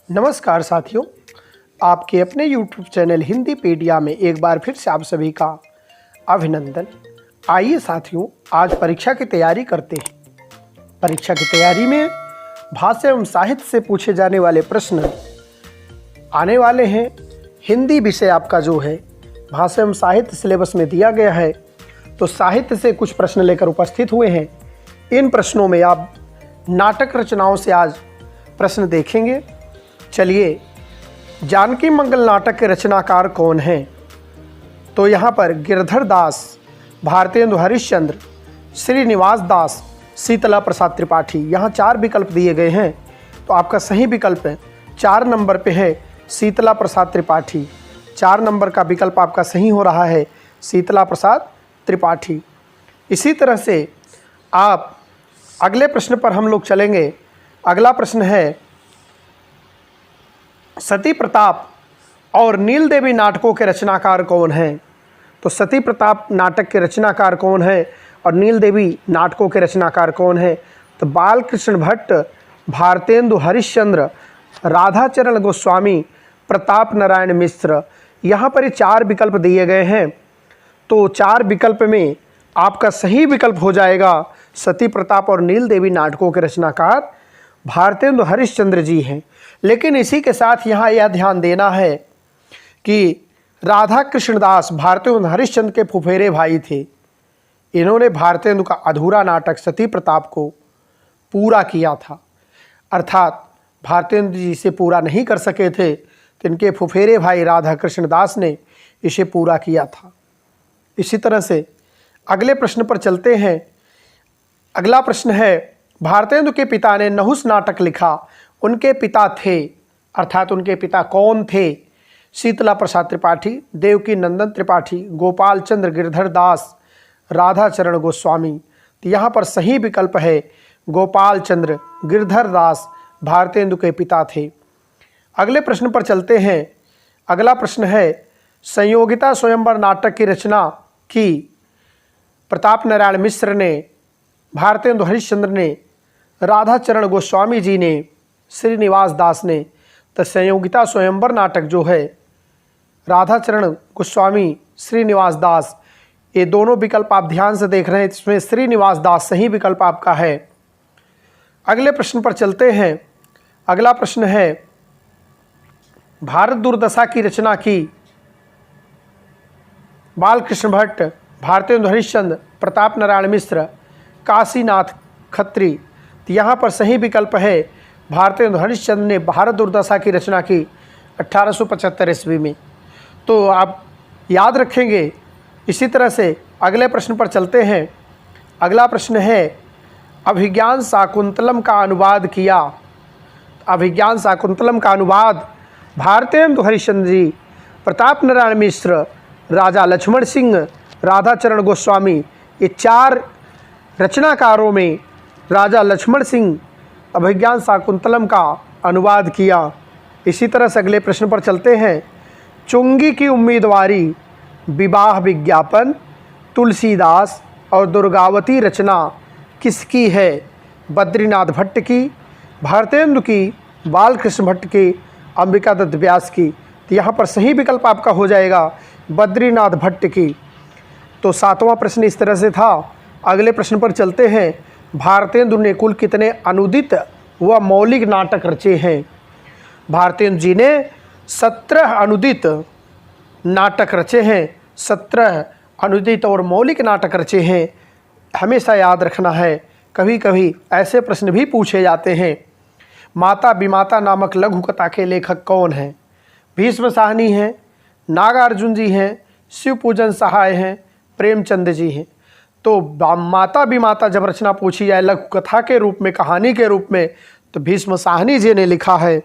नमस्कार साथियों, आपके अपने YouTube चैनल हिंदी पीडिया में एक बार फिर से आप सभी का अभिनंदन। आइए साथियों, आज परीक्षा की तैयारी करते हैं। परीक्षा की तैयारी में भाषा एवं साहित्य से पूछे जाने वाले प्रश्न आने वाले हैं। हिंदी विषय आपका जो है भाषा एवं साहित्य सिलेबस में दिया गया है, तो साहित्य से कुछ प्रश्न लेकर उपस्थित हुए हैं। इन प्रश्नों में आप नाटक रचनाओं से आज प्रश्न देखेंगे। चलिए, जानकी मंगल नाटक के रचनाकार कौन हैं? तो यहाँ पर गिरधर दास, भारतेंदु हरिश्चंद्र, श्रीनिवास दास, शीतला प्रसाद त्रिपाठी, यहाँ 4 विकल्प दिए गए हैं। तो आपका सही विकल्प है 4 नंबर पे है शीतला प्रसाद त्रिपाठी। 4 नंबर का विकल्प आपका सही हो रहा है शीतला प्रसाद त्रिपाठी। इसी तरह से आप अगले प्रश्न पर हम लोग चलेंगे। अगला प्रश्न है, सती प्रताप और नील देवी नाटकों के रचनाकार कौन हैं? तो सती प्रताप नाटक के रचनाकार कौन है और नील देवी नाटकों के रचनाकार कौन है? तो बालकृष्ण भट्ट, भारतेंदु हरिश्चंद्र, राधाचरण गोस्वामी, प्रताप नारायण मिश्र। यहाँ पर ये 4 विकल्प दिए गए हैं। तो 4 विकल्प में आपका सही विकल्प हो जाएगा सती प्रताप और नील देवी नाटकों के रचनाकार भारतेंदु हरिश्चंद्र जी हैं। लेकिन इसी के साथ यहाँ यह ध्यान देना है कि राधा कृष्णदास भारतेंदु हरिश्चंद्र के फुफेरे भाई थे। इन्होंने भारतेंदु का अधूरा नाटक सती प्रताप को पूरा किया था, अर्थात भारतेंदु जी इसे पूरा नहीं कर सके थे, तो इनके फुफेरे भाई राधा कृष्णदास ने इसे पूरा किया था। इसी तरह से अगले प्रश्न पर चलते हैं। अगला प्रश्न है, भारतेंदु के पिता ने नहुस नाटक लिखा, उनके पिता थे, अर्थात उनके पिता कौन थे? शीतला प्रसाद त्रिपाठी, देवकी नंदन त्रिपाठी, गोपाल चंद्र गिरधर दास, राधाचरण गोस्वामी। तो यहाँ पर सही विकल्प है गोपाल चंद्र गिरधर दास भारतेंदु के पिता थे। अगले प्रश्न पर चलते हैं। अगला प्रश्न है, संयोगिता स्वयंवर नाटक की रचना की प्रताप नारायण मिश्र ने, भारतेंदु हरिश्चंद्र ने, राधाचरण गोस्वामी जी ने, श्रीनिवास दास ने। तो संयोगिता स्वयंवर नाटक जो है राधाचरण गोस्वामी, श्रीनिवास दास, ये दोनों विकल्प आप ध्यान से देख रहे हैं। इसमें श्रीनिवास दास सही विकल्प आपका है। अगले प्रश्न पर चलते हैं। अगला प्रश्न है, भारत दुर्दशा की रचना की बालकृष्ण भट्ट, भारतेंदु हरिश्चंद्र, प्रताप नारायण मिश्र, काशीनाथ खत्री। तो यहाँ पर सही विकल्प है भारतेंदु हरिश्चंद्र ने भारत दुर्दशा की रचना की 1875 ईस्वी में। तो आप याद रखेंगे। इसी तरह से अगले प्रश्न पर चलते हैं। अगला प्रश्न है, अभिज्ञान शाकुंतलम का अनुवाद किया। अभिज्ञान शाकुंतलम का अनुवाद भारतेंदु हरिश्चंद्र जी, प्रताप नारायण मिश्र, राजा लक्ष्मण सिंह, राधाचरण गोस्वामी, ये 4 रचनाकारों में राजा लक्ष्मण सिंह अभिज्ञान शाकुंतलम का अनुवाद किया। इसी तरह से अगले प्रश्न पर चलते हैं। चुंगी की उम्मीदवारी, विवाह विज्ञापन, तुलसीदास और दुर्गावती रचना किसकी है? बद्रीनाथ भट्ट की, भारतेंदु की, बालकृष्ण भट्ट की, अंबिका दत्त व्यास की। तो यहाँ पर सही विकल्प आपका हो जाएगा बद्रीनाथ भट्ट की। तो 7वां प्रश्न इस तरह से था। अगले प्रश्न पर चलते हैं। भारतेंदु ने कुल कितने अनुदित व मौलिक नाटक रचे हैं? भारतेंदु जी ने 17 अनुदित नाटक रचे हैं। 17 अनुदित और मौलिक नाटक रचे हैं। हमेशा याद रखना है, कभी कभी ऐसे प्रश्न भी पूछे जाते हैं। माता विमाता नामक लघु कथा के लेखक कौन हैं? भीष्म साहनी हैं, नागार्जुन जी हैं, शिव पूजन सहाय हैं, प्रेमचंद जी हैं। तो माता विमाता जब रचना पूछी जाए लघु कथा के रूप में, कहानी के रूप में, तो भीष्म साहनी जी ने लिखा है।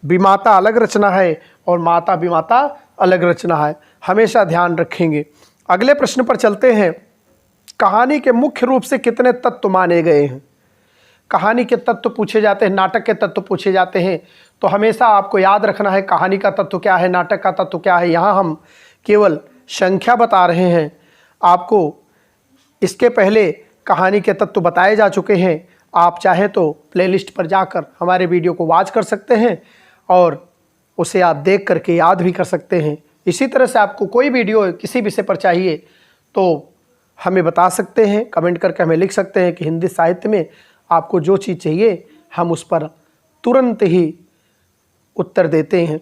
विमाता अलग रचना है और माता विमाता अलग रचना है, हमेशा ध्यान रखेंगे। अगले प्रश्न पर चलते हैं। कहानी के मुख्य रूप से कितने तत्व माने गए हैं? कहानी के तत्व पूछे जाते हैं, नाटक के तत्व पूछे जाते हैं, तो हमेशा आपको याद रखना है कहानी का तत्व क्या है, नाटक का तत्व क्या है। यहाँ हम केवल संख्या बता रहे हैं। आपको इसके पहले कहानी के तत्व बताए जा चुके हैं। आप चाहें तो प्लेलिस्ट पर जाकर हमारे वीडियो को वॉच कर सकते हैं। और उसे आप देख करके याद भी कर सकते हैं। इसी तरह से आपको कोई वीडियो किसी विषय पर चाहिए तो हमें बता सकते हैं, कमेंट करके हमें लिख सकते हैं कि हिंदी साहित्य में आपको जो चीज़ चाहिए हम उस पर तुरंत ही उत्तर देते हैं।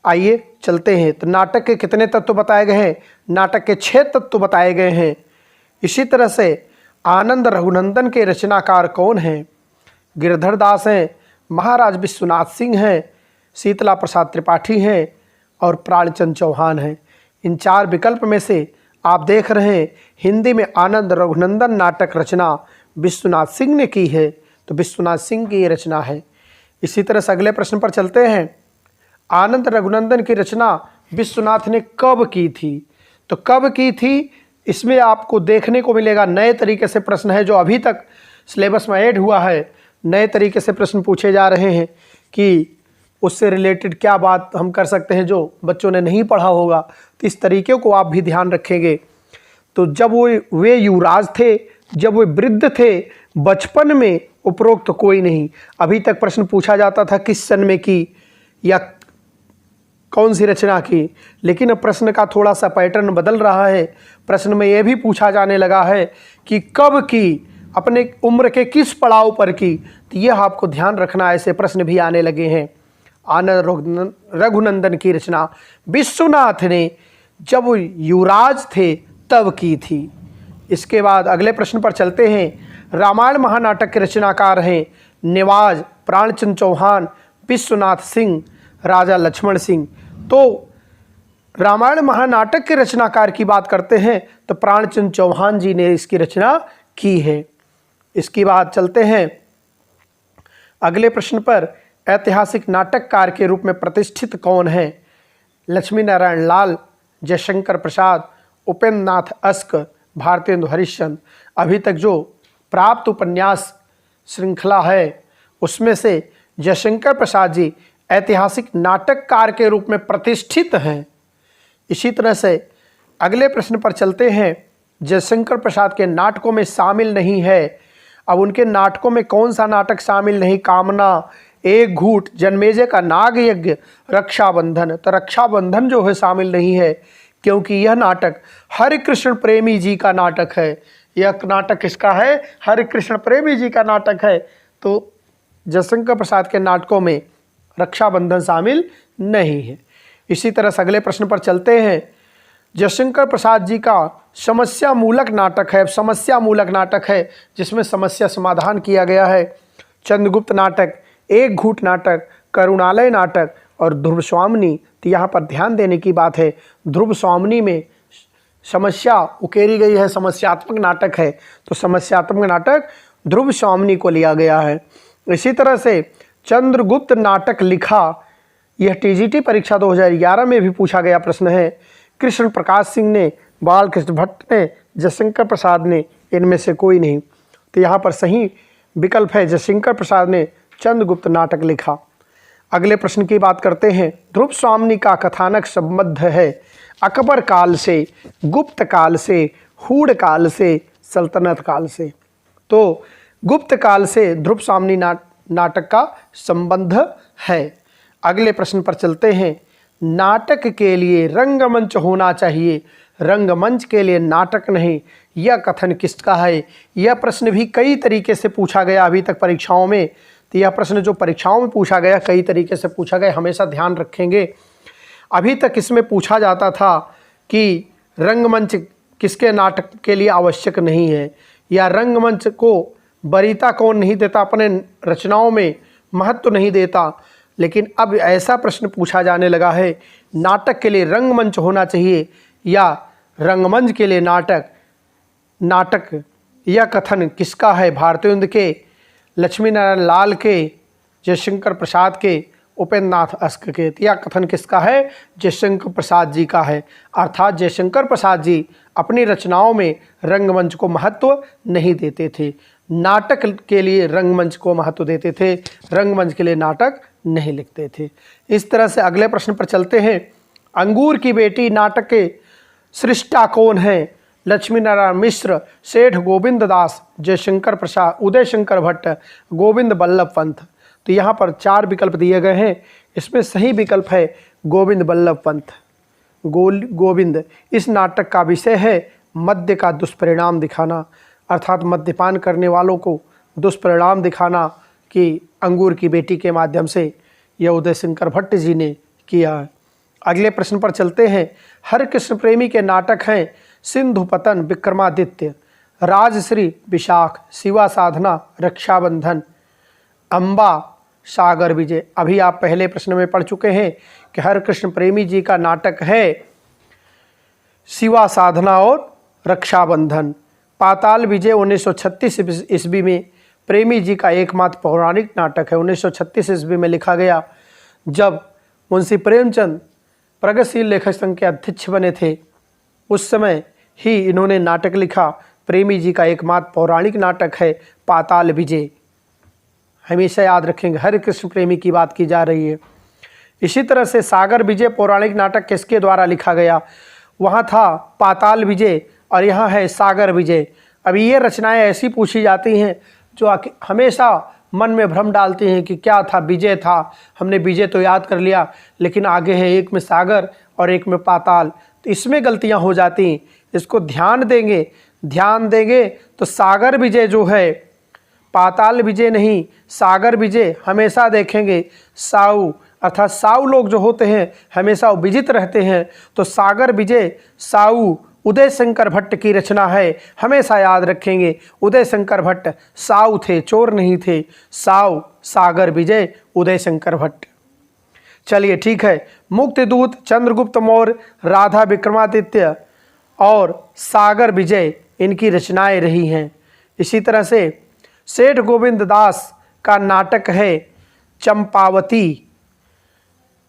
आइए चलते हैं। तो नाटक के कितने तत्व बताए गए हैं? नाटक के 6 तत्व बताए गए हैं। इसी तरह से आनंद रघुनंदन के रचनाकार कौन हैं? गिरधर दास हैं, महाराज विश्वनाथ सिंह हैं, शीतला प्रसाद त्रिपाठी हैं और प्राणचंद चौहान हैं। इन 4 विकल्प में से आप देख रहे हैं हिंदी में आनंद रघुनंदन नाटक रचना विश्वनाथ सिंह ने की है, तो विश्वनाथ सिंह की ये रचना है। इसी तरह से अगले प्रश्न पर चलते हैं। आनंद रघुनंदन की रचना विश्वनाथ ने कब की थी? तो कब की थी इसमें आपको देखने को मिलेगा। नए तरीके से प्रश्न है जो अभी तक सिलेबस में ऐड हुआ है। नए तरीके से प्रश्न पूछे जा रहे हैं कि उससे रिलेटेड क्या बात हम कर सकते हैं जो बच्चों ने नहीं पढ़ा होगा, तो इस तरीके को आप भी ध्यान रखेंगे। तो जब वे युवराज थे, जब वे वृद्ध थे, बचपन में उपरोक्त कोई नहीं। अभी तक प्रश्न पूछा जाता था किस सन में की या कौन सी रचना की, लेकिन अब प्रश्न का थोड़ा सा पैटर्न बदल रहा है। प्रश्न में यह भी पूछा जाने लगा है कि कब की, अपने उम्र के किस पड़ाव पर की। तो यह आपको ध्यान रखना, ऐसे प्रश्न भी आने लगे हैं। आनंद रघुनंदन की रचना विश्वनाथ ने जब वो युवराज थे तब की थी। इसके बाद अगले प्रश्न पर चलते हैं। रामायण महानाटक के रचनाकार हैं नेवाज, प्राणचंद चौहान, विश्वनाथ सिंह, राजा लक्ष्मण सिंह। तो रामायण महानाटक के रचनाकार की बात करते हैं तो प्राणचंद चौहान जी ने इसकी रचना की है। इसके बाद चलते हैं अगले प्रश्न पर। ऐतिहासिक नाटककार के रूप में प्रतिष्ठित कौन है? लक्ष्मी नारायण लाल, जयशंकर प्रसाद, उपेंद्र नाथ अस्क, भारतेंदु हरिश्चंद्र। अभी तक जो प्राप्त उपन्यास श्रृंखला है उसमें से जयशंकर प्रसाद जी ऐतिहासिक नाटककार के रूप में प्रतिष्ठित हैं। इसी तरह से अगले प्रश्न पर चलते हैं। जयशंकर प्रसाद के नाटकों में शामिल नहीं है। अब उनके नाटकों में कौन सा नाटक शामिल नहीं? कामना, एक घूट, जन्मेजय का नाग यज्ञ, रक्षाबंधन। तो रक्षाबंधन जो है शामिल नहीं है क्योंकि यह नाटक हरिकृष्ण प्रेमी जी का नाटक है। यह नाटक किसका है? हरिकृष्ण प्रेमी जी का नाटक है। तो जयशंकर प्रसाद के नाटकों में रक्षाबंधन शामिल नहीं है। इसी तरह से अगले प्रश्न पर चलते हैं। जयशंकर प्रसाद जी का समस्या मूलक नाटक है, समस्या मूलक नाटक है जिसमें समस्या समाधान किया गया है। चंद्रगुप्त नाटक, एक घूट नाटक, करुणालय नाटक और ध्रुव स्वामिनी। तो यहाँ पर ध्यान देने की बात है, ध्रुव स्वामिनी में समस्या उकेरी गई है, समस्यात्मक नाटक है, तो समस्यात्मक नाटक ध्रुव स्वामिनी को लिया गया है। इसी तरह से चंद्रगुप्त नाटक लिखा, यह टीजीटी परीक्षा 2011 में भी पूछा गया प्रश्न है। कृष्ण प्रकाश सिंह ने, बालकृष्ण भट्ट ने, जयशंकर प्रसाद ने, इनमें से कोई नहीं। तो यहाँ पर सही विकल्प है जयशंकर प्रसाद ने चंद्रगुप्त नाटक लिखा। अगले प्रश्न की बात करते हैं। ध्रुव स्वामिनी का कथानक संबद्ध है अकबर काल से, गुप्त काल से, हूड़ काल से, सल्तनत काल से। तो गुप्त काल से ध्रुव स्वामिनी नाटक का संबंध है। अगले प्रश्न पर चलते हैं। नाटक के लिए रंगमंच होना चाहिए, रंगमंच के लिए नाटक नहीं, यह कथन किसका है? यह प्रश्न भी कई तरीके से पूछा गया अभी तक परीक्षाओं में। तो यह प्रश्न जो परीक्षाओं में पूछा गया कई तरीके से पूछा गया, हमेशा ध्यान रखेंगे। अभी तक इसमें पूछा जाता था कि रंगमंच किसके नाटक के लिए आवश्यक नहीं है, या रंगमंच को वरीयता कौन नहीं देता, अपने रचनाओं में महत्व नहीं देता। लेकिन अब ऐसा प्रश्न पूछा जाने लगा है, नाटक के लिए रंगमंच होना चाहिए या रंगमंच के लिए नाटक यह कथन किसका है? भारतेंदु के, लक्ष्मी नारायण लाल के, जयशंकर प्रसाद के, उपेंद्र नाथ अस्क के। यह कथन किसका है? जयशंकर प्रसाद जी का है। अर्थात जयशंकर प्रसाद जी अपनी रचनाओं में रंगमंच को महत्व नहीं देते थे, नाटक के लिए रंगमंच को महत्व देते थे, रंगमंच के लिए नाटक नहीं लिखते थे। इस तरह से अगले प्रश्न पर चलते हैं। अंगूर की बेटी नाटक के सृष्टा कौन है? लक्ष्मी नारायण मिश्र, सेठ गोविंद दास, जयशंकर प्रसाद, उदय शंकर भट्ट, गोविंद बल्लभ पंत। तो यहाँ पर 4 विकल्प दिए गए हैं। इसमें सही विकल्प है गोविंद बल्लभ पंत। गोविंद इस नाटक का विषय है मद्य का दुष्परिणाम दिखाना, अर्थात मद्यपान करने वालों को दुष्परिणाम दिखाना कि अंगूर की बेटी के माध्यम से यह उदय शंकर भट्ट जी ने किया है। अगले प्रश्न पर चलते हैं। हरिकृष्ण प्रेमी के नाटक हैं सिंधु पतन, विक्रमादित्य, राजश्री, विशाख, शिवा साधना, रक्षाबंधन, अम्बा, सागर विजय। अभी आप पहले प्रश्न में पढ़ चुके हैं कि हरिकृष्ण प्रेमी जी का नाटक है शिवा साधना और रक्षाबंधन। पाताल विजय 1936 ईस्वी में प्रेमी जी का एकमात्र पौराणिक नाटक है। 1936 ईस्वी में लिखा गया, जब मुंशी प्रेमचंद प्रगतिशील लेखक संघ के अध्यक्ष बने थे, उस समय ही इन्होंने नाटक लिखा। प्रेमी जी का एकमात्र पौराणिक नाटक है पाताल विजय। हमेशा याद रखेंगे, हरिकृष्ण प्रेमी की बात की जा रही है। इसी तरह से सागर विजय पौराणिक नाटक किसके द्वारा लिखा गया? वहाँ था पाताल विजय और यहाँ है सागर विजय। अभी ये रचनाएं ऐसी पूछी जाती हैं जो हमेशा मन में भ्रम डालती हैं कि क्या था, विजय था, हमने विजय तो याद कर लिया, लेकिन आगे है एक में सागर और एक में पाताल, तो इसमें गलतियां हो जाती हैं। इसको ध्यान देंगे तो सागर विजय जो है, पाताल विजय नहीं, सागर विजय हमेशा देखेंगे। साऊ अर्थात साऊ लोग जो होते हैं हमेशा विजित रहते हैं, तो सागर विजय साऊ उदय शंकर भट्ट की रचना है। हमेशा याद रखेंगे, उदय शंकर भट्ट साऊ थे, चोर नहीं थे। साऊ, सागर विजय, उदय शंकर भट्ट। चलिए ठीक है। मुक्तिदूत, चंद्रगुप्त मौर्य, राधा विक्रमादित्य और सागर विजय इनकी रचनाएं रही हैं। इसी तरह से सेठ गोविंद दास का नाटक है चंपावती,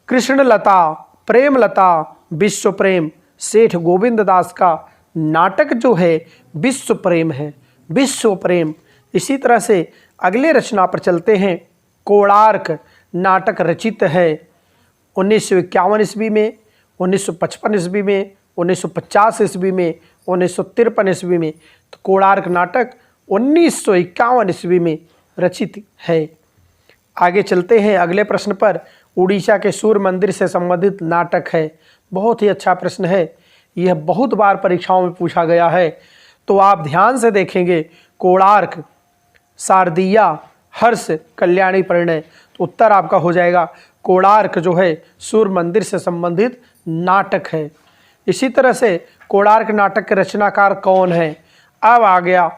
कृष्णलता, प्रेमलता, विश्व प्रेम। सेठ गोविंद दास का नाटक जो है विश्व प्रेम है, विश्व प्रेम। इसी तरह से अगले रचना पर चलते हैं। कोणार्क नाटक रचित है 1951 ईस्वी में, 1955 ईस्वी में, 1950 ईस्वी में, 1953 ईस्वी में। तो कोणार्क नाटक 1951 ईस्वी में रचित है। आगे चलते हैं अगले प्रश्न पर। उड़ीसा के सूर्य मंदिर से संबंधित नाटक है। बहुत ही अच्छा प्रश्न है, यह बहुत बार परीक्षाओं में पूछा गया है, तो आप ध्यान से देखेंगे। कोणार्क, शारदीया, हर्ष, कल्याणी, परिणय। तो उत्तर आपका हो जाएगा कोणार्क जो है सूर्य मंदिर से संबंधित नाटक है। इसी तरह से कोणार्क नाटक के रचनाकार कौन है? अब आ गया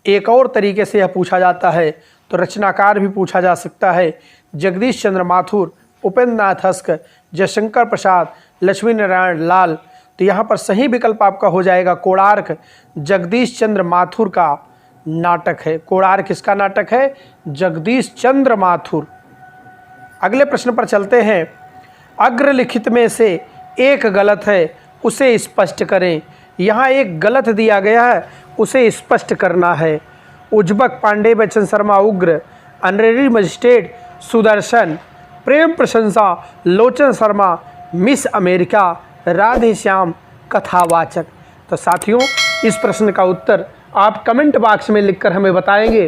एक और तरीके से यह पूछा जाता है, तो रचनाकार भी पूछा जा सकता है। जगदीश चंद्र माथुर, उपेंद्र नाथ हस्क, जयशंकर प्रसाद, लक्ष्मी नारायण लाल। तो यहाँ पर सही विकल्प आपका हो जाएगा कोणार्क, जगदीश चंद्र माथुर का नाटक है। कोणार्क किसका नाटक है? जगदीश चंद्र माथुर। अगले प्रश्न पर चलते हैं। अग्रलिखित में से एक गलत है, उसे स्पष्ट करें। यहाँ एक गलत दिया गया है, उसे स्पष्ट करना है। उज्बक, पांडे, बच्चन शर्मा, उग्र, ऑनरेरी मजिस्ट्रेट, सुदर्शन, प्रेम प्रशंसा, लोचन शर्मा, मिस अमेरिका, राधे श्याम, कथावाचक। तो साथियों, इस प्रश्न का उत्तर आप कमेंट बॉक्स में लिखकर हमें बताएंगे।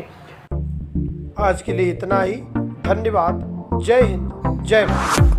आज के लिए इतना ही। धन्यवाद। जय हिंद, जय भारत।